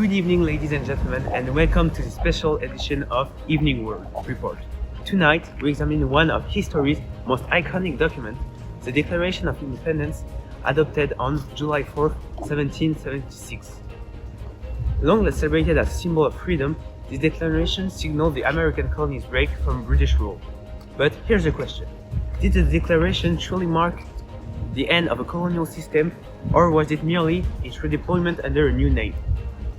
Good evening, ladies and gentlemen, and welcome to the special edition of Evening World Report. Tonight, we examine one of history's most iconic documents, the Declaration of Independence, adopted on July 4, 1776. Long celebrated as a symbol of freedom, this declaration signaled the American colonies' break from British rule. But here's the question: did the declaration truly mark the end of a colonial system, or was it merely its redeployment under a new name?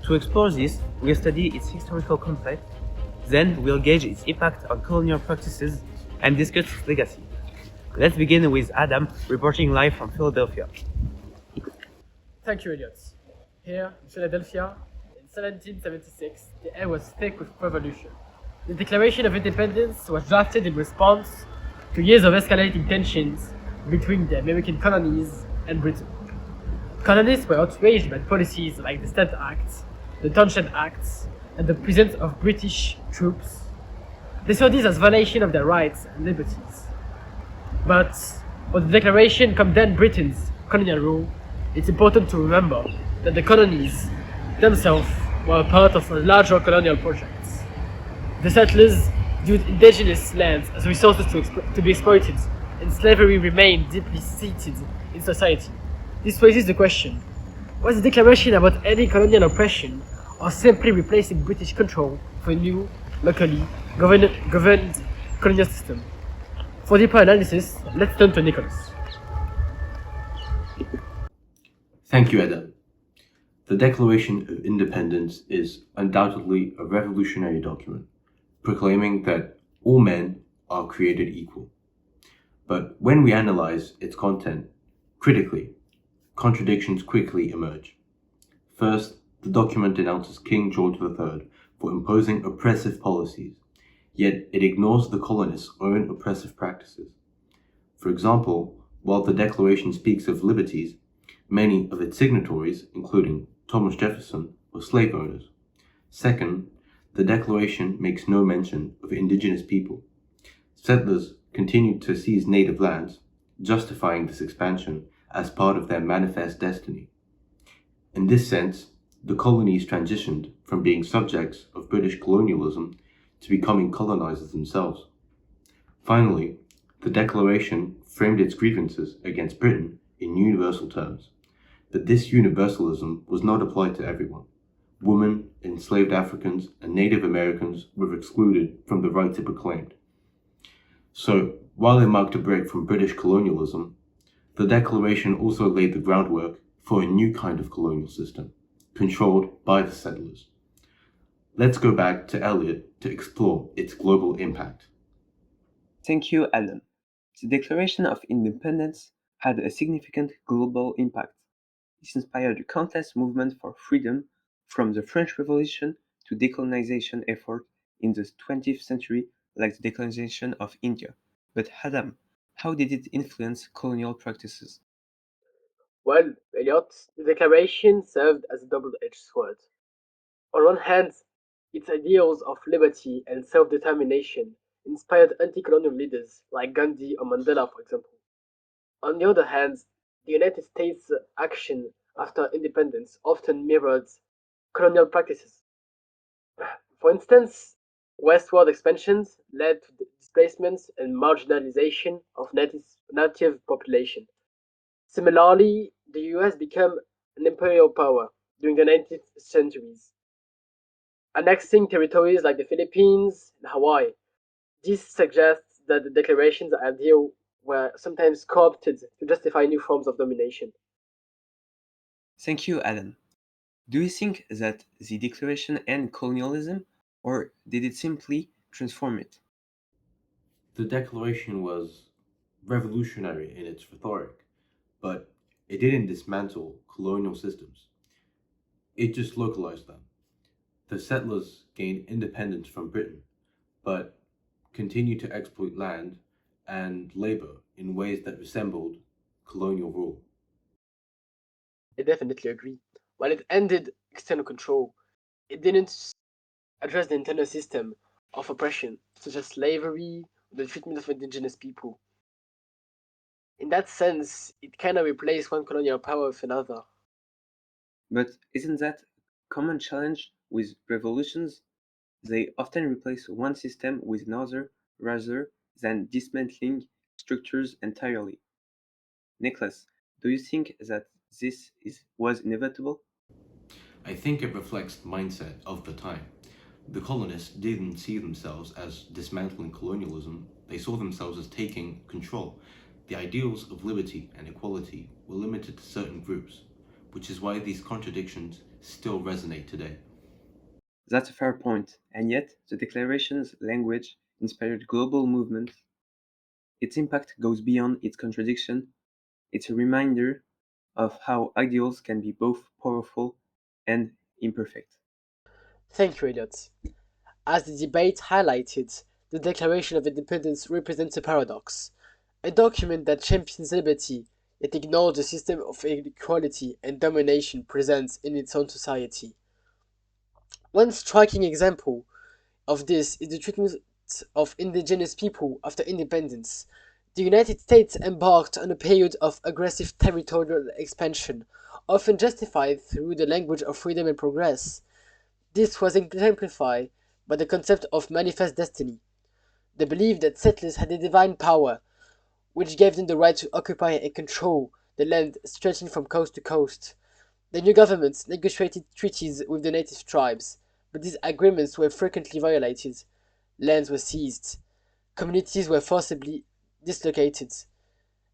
To explore this, we'll study its historical context, then we'll gauge its impact on colonial practices and discuss its legacy. Let's begin with Adam, reporting live from Philadelphia. Thank you, Elliot. Here, in Philadelphia, in 1776, the air was thick with revolution. The Declaration of Independence was drafted in response to years of escalating tensions between the American colonies and Britain. Colonists were outraged by policies like the Stamp Act, the Townshend Acts, and the presence of British troops. They saw this as violation of their rights and liberties. But when the Declaration condemned Britain's colonial rule, it's important to remember that the colonies themselves were a part of a larger colonial project. The settlers viewed indigenous lands as resources to be exploited, and slavery remained deeply seated in society. This raises the question: was the declaration about any colonial oppression, or simply replacing British control for a new, locally governed colonial system? For deeper analysis, let's turn to Nicholas. Thank you, Adam. The Declaration of Independence is undoubtedly a revolutionary document, proclaiming that all men are created equal. But when we analyze its content critically, contradictions quickly emerge. First, the document denounces King George III for imposing oppressive policies, yet it ignores the colonists' own oppressive practices. For example, while the Declaration speaks of liberties, many of its signatories, including Thomas Jefferson, were slave owners. Second, the Declaration makes no mention of indigenous people. Settlers continued to seize native lands, justifying this expansion as part of their manifest destiny. In this sense, the colonies transitioned from being subjects of British colonialism to becoming colonizers themselves. Finally, the Declaration framed its grievances against Britain in universal terms, but this universalism was not applied to everyone. Women, enslaved Africans, and Native Americans were excluded from the rights it proclaimed. So, while it marked a break from British colonialism, the Declaration also laid the groundwork for a new kind of colonial system, controlled by the settlers. Let's go back to Eliot to explore its global impact. Thank you, Adam. The Declaration of Independence had a significant global impact. This inspired a countless movements for freedom, from the French Revolution to decolonization efforts in the 20th century, like the decolonization of India. But Adam, how did it influence colonial practices? Well, Elliot, the Declaration served as a double-edged sword. On one hand, its ideals of liberty and self-determination inspired anti-colonial leaders like Gandhi or Mandela, for example. On the other hand, the United States' action after independence often mirrored colonial practices. For instance, westward expansions led to the displacements and marginalization of native population. Similarly, the US became an imperial power during the 19th centuries, annexing territories like the Philippines and Hawaii. This suggests that the declaration's ideals were sometimes co-opted to justify new forms of domination. Thank you, Adam. Do you think that the Declaration ended colonialism, or did it simply transform it? The Declaration was revolutionary in its rhetoric, but it didn't dismantle colonial systems. It just localized them. The settlers gained independence from Britain, but continued to exploit land and labor in ways that resembled colonial rule. I definitely agree. While it ended external control, it didn't address the internal system of oppression, such as slavery or the treatment of indigenous people. In that sense, it kind of replaced one colonial power with another. But isn't that common challenge with revolutions. They often replace one system with another rather than dismantling structures entirely. Nicholas, do you think that was inevitable? I think it reflects the mindset of the time. The colonists didn't see themselves as dismantling colonialism, they saw themselves as taking control. The ideals of liberty and equality were limited to certain groups, which is why these contradictions still resonate today. That's a fair point, and yet the Declaration's language inspired global movements. Its impact goes beyond its contradiction. It's a reminder of how ideals can be both powerful and imperfect. Thank you, Elliot. As the debate highlighted, the Declaration of Independence represents a paradox, a document that champions liberty yet ignores the system of inequality and domination present in its own society. One striking example of this is the treatment of indigenous people after independence. The United States embarked on a period of aggressive territorial expansion, often justified through the language of freedom and progress. This was exemplified by the concept of manifest destiny, the belief that settlers had a divine power, which gave them the right to occupy and control the land stretching from coast to coast. The new governments negotiated treaties with the native tribes, but these agreements were frequently violated. Lands were seized, communities were forcibly dislocated,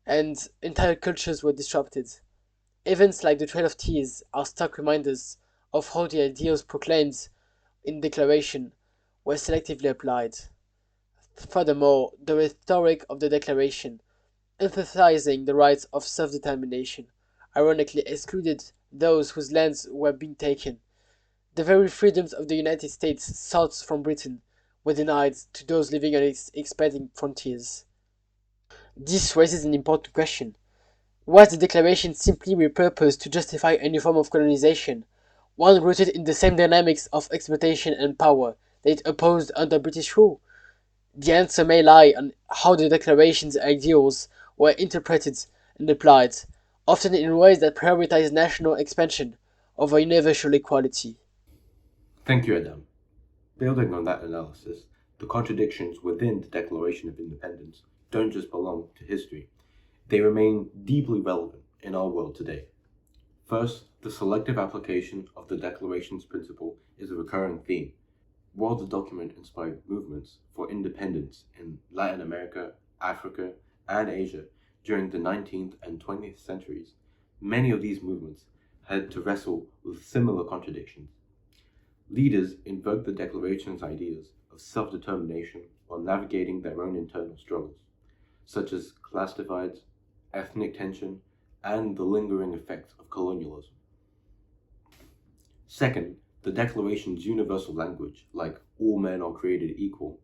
and entire cultures were disrupted. Events like the Trail of Tears are stark reminders of how the ideals proclaimed in the Declaration were selectively applied. Furthermore, the rhetoric of the Declaration, emphasizing the rights of self-determination, ironically excluded those whose lands were being taken. The very freedoms of the United States sought from Britain were denied to those living on its expanding frontiers. This raises an important question. Was the Declaration simply repurposed to justify a new form of colonization, one rooted in the same dynamics of exploitation and power that it opposed under British rule? The answer may lie on how the Declaration's ideals were interpreted and applied, often in ways that prioritize national expansion over universal equality. Thank you, Adam. Building on that analysis, the contradictions within the Declaration of Independence don't just belong to history, they remain deeply relevant in our world today. First, the selective application of the Declaration's principle is a recurring theme. While the document inspired movements for independence in Latin America, Africa, and Asia during the 19th and 20th centuries, many of these movements had to wrestle with similar contradictions. Leaders invoked the Declaration's ideas of self-determination while navigating their own internal struggles, such as class divides, ethnic tension, and the lingering effects of colonialism. Second, the Declaration's universal language, like all men are created equal,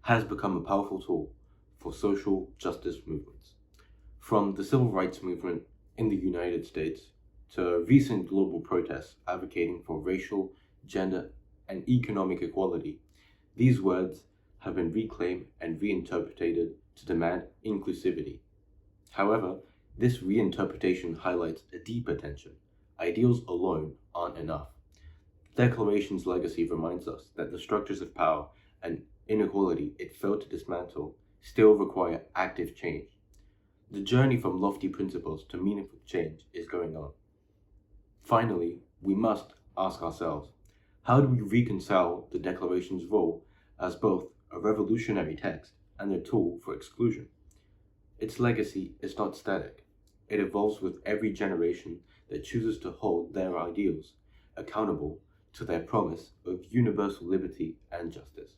has become a powerful tool for social justice movements. From the civil rights movement in the United States to recent global protests advocating for racial, gender, and economic equality, these words have been reclaimed and reinterpreted to demand inclusivity. However, this reinterpretation highlights a deeper tension. Ideals alone aren't enough. The Declaration's legacy reminds us that the structures of power and inequality it failed to dismantle still require active change. The journey from lofty principles to meaningful change is going on. Finally, we must ask ourselves, how do we reconcile the Declaration's role as both a revolutionary text and a tool for exclusion? Its legacy is not static. It evolves with every generation that chooses to hold their ideals accountable to their promise of universal liberty and justice.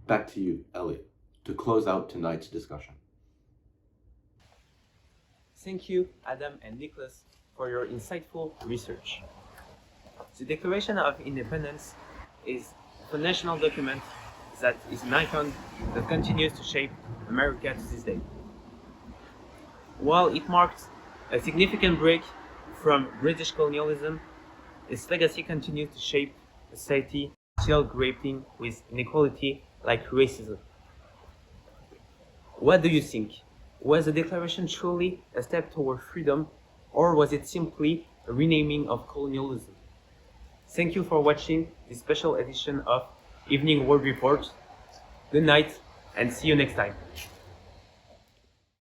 Back to you, Elliot, to close out tonight's discussion. Thank you, Adam and Nicholas, for your insightful research. The Declaration of Independence is a national document that is an icon that continues to shape America to this day. While it marked a significant break from British colonialism, its legacy continues to shape a society still grappling with inequality like racism. What do you think? Was the Declaration truly a step toward freedom, or was it simply a renaming of colonialism? Thank you for watching this special edition of Evening World Report. Good night and see you next time.